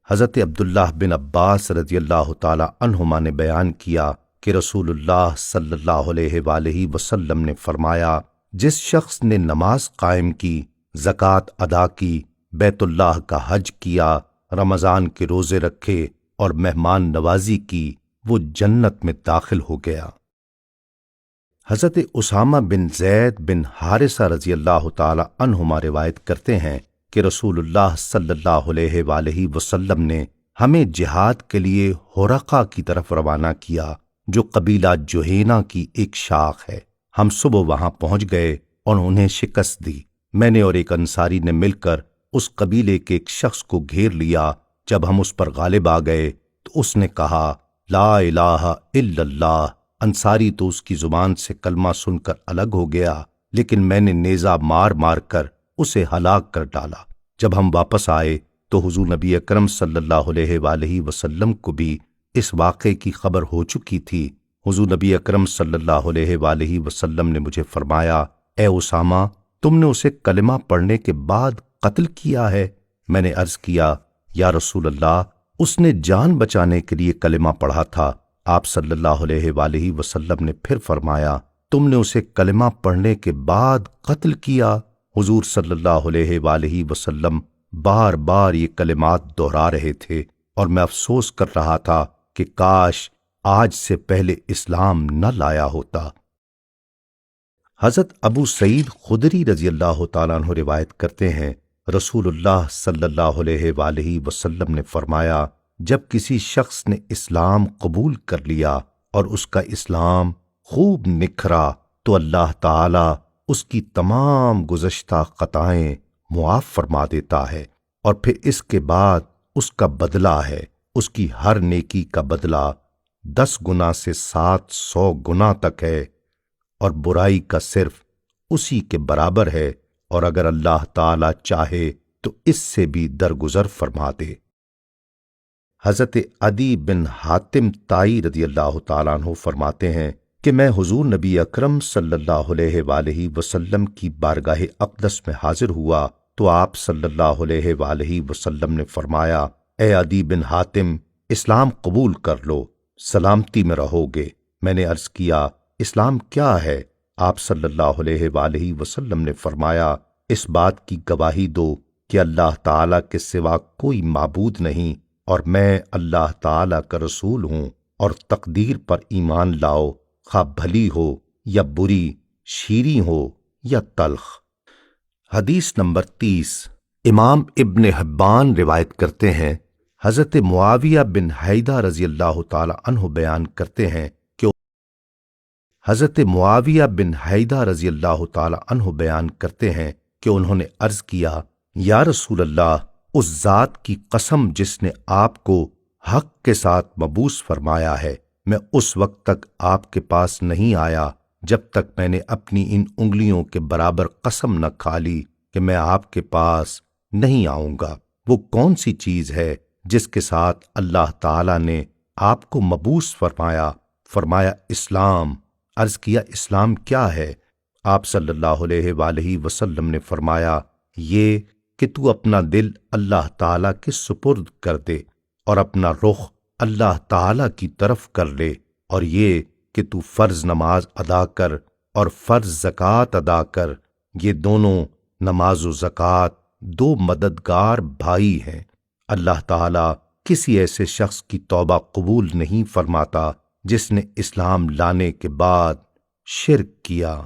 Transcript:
حضرت عبداللہ بن عباس رضی اللہ تعالی عنہما نے بیان کیا کہ رسول اللہ صلی اللہ علیہ وآلہ وسلم نے فرمایا، جس شخص نے نماز قائم کی، زکوٰۃ ادا کی، بیت اللہ کا حج کیا، رمضان کے روزے رکھے اور مہمان نوازی کی، وہ جنت میں داخل ہو گیا۔ حضرت اسامہ بن زید بن حارثہ رضی اللہ تعالی عنہما روایت کرتے ہیں کہ رسول اللہ صلی اللہ علیہ وآلہ وسلم نے ہمیں جہاد کے لیے ہورقہ کی طرف روانہ کیا، جو قبیلہ جوہینہ کی ایک شاخ ہے۔ ہم صبح وہاں پہنچ گئے اور انہیں شکست دی۔ میں نے اور ایک انصاری نے مل کر اس قبیلے کے ایک شخص کو گھیر لیا۔ جب ہم اس پر غالب آ گئے تو اس نے کہا، لا الہ الا اللہ۔ انصاری تو اس کی زبان سے کلمہ سن کر الگ ہو گیا، لیکن میں نے نیزہ مار مار کر اسے ہلاک کر ڈالا۔ جب ہم واپس آئے تو حضور نبی اکرم صلی اللہ علیہ وآلہ وسلم کو بھی اس واقعے کی خبر ہو چکی تھی۔ حضور نبی اکرم صلی اللہ علیہ وآلہ وسلم نے مجھے فرمایا، اے اسامہ، تم نے اسے کلمہ پڑھنے کے بعد قتل کیا ہے؟ میں نے عرض کیا، یا رسول اللہ، اس نے جان بچانے کے لیے کلمہ پڑھا تھا۔ آپ صلی اللہ علیہ وآلہ وسلم نے پھر فرمایا، تم نے اسے کلمہ پڑھنے کے بعد قتل کیا؟ حضور صلی اللہ علیہ وآلہ وسلم بار بار یہ کلمات دہرا رہے تھے اور میں افسوس کر رہا تھا کہ کاش آج سے پہلے اسلام نہ لایا ہوتا۔ حضرت ابو سعید خدری رضی اللہ تعالیٰ عنہ روایت کرتے ہیں، رسول اللہ صلی اللہ علیہ وآلہ وسلم نے فرمایا، جب کسی شخص نے اسلام قبول کر لیا اور اس کا اسلام خوب نکھرا تو اللہ تعالی اس کی تمام گزشتہ خطائیں معاف فرما دیتا ہے، اور پھر اس کے بعد اس کا بدلہ ہے، اس کی ہر نیکی کا بدلہ 10 گنا سے 700 گنا تک ہے، اور برائی کا صرف اسی کے برابر ہے، اور اگر اللہ تعالی چاہے تو اس سے بھی درگزر فرما دے۔ حضرت عدی بن حاتم طائی رضی اللہ تعالیٰ عنہ فرماتے ہیں کہ میں حضور نبی اکرم صلی اللہ علیہ وآلہ وسلم کی بارگاہ اقدس میں حاضر ہوا تو آپ صلی اللہ علیہ وآلہ وسلم نے فرمایا، اے عدی بن حاتم، اسلام قبول کر لو، سلامتی میں رہو گے۔ میں نے عرض کیا، اسلام کیا ہے؟ آپ صلی اللہ علیہ وآلہ وسلم نے فرمایا، اس بات کی گواہی دو کہ اللہ تعالی کے سوا کوئی معبود نہیں، اور میں اللہ تعالی کا رسول ہوں، اور تقدیر پر ایمان لاؤ، خواہ بھلی ہو یا بری، شیریں ہو یا تلخ۔ حدیث نمبر 30۔ امام ابن حبان روایت کرتے ہیں، حضرت معاویہ بن حیدہ رضی اللہ تعالی عنہ بیان کرتے ہیں کہ انہوں نے عرض کیا، یا رسول اللہ، اس ذات کی قسم جس نے آپ کو حق کے ساتھ مبعوث فرمایا ہے، میں اس وقت تک آپ کے پاس نہیں آیا جب تک میں نے اپنی ان انگلیوں کے برابر قسم نہ کھا لی کہ میں آپ کے پاس نہیں آؤں گا۔ وہ کون سی چیز ہے جس کے ساتھ اللہ تعالی نے آپ کو مبعوث فرمایا؟ فرمایا، اسلام۔ عرض کیا، اسلام کیا ہے؟ آپ صلی اللہ علیہ وآلہ وسلم نے فرمایا، یہ کہ تو اپنا دل اللہ تعالی کے سپرد کر دے اور اپنا رخ اللہ تعالی کی طرف کر لے، اور یہ کہ تو فرض نماز ادا کر اور فرض زکوٰۃ ادا کر۔ یہ دونوں، نماز و زکوٰۃ، 2 مددگار بھائی ہیں۔ اللہ تعالی کسی ایسے شخص کی توبہ قبول نہیں فرماتا جس نے اسلام لانے کے بعد شرک کیا۔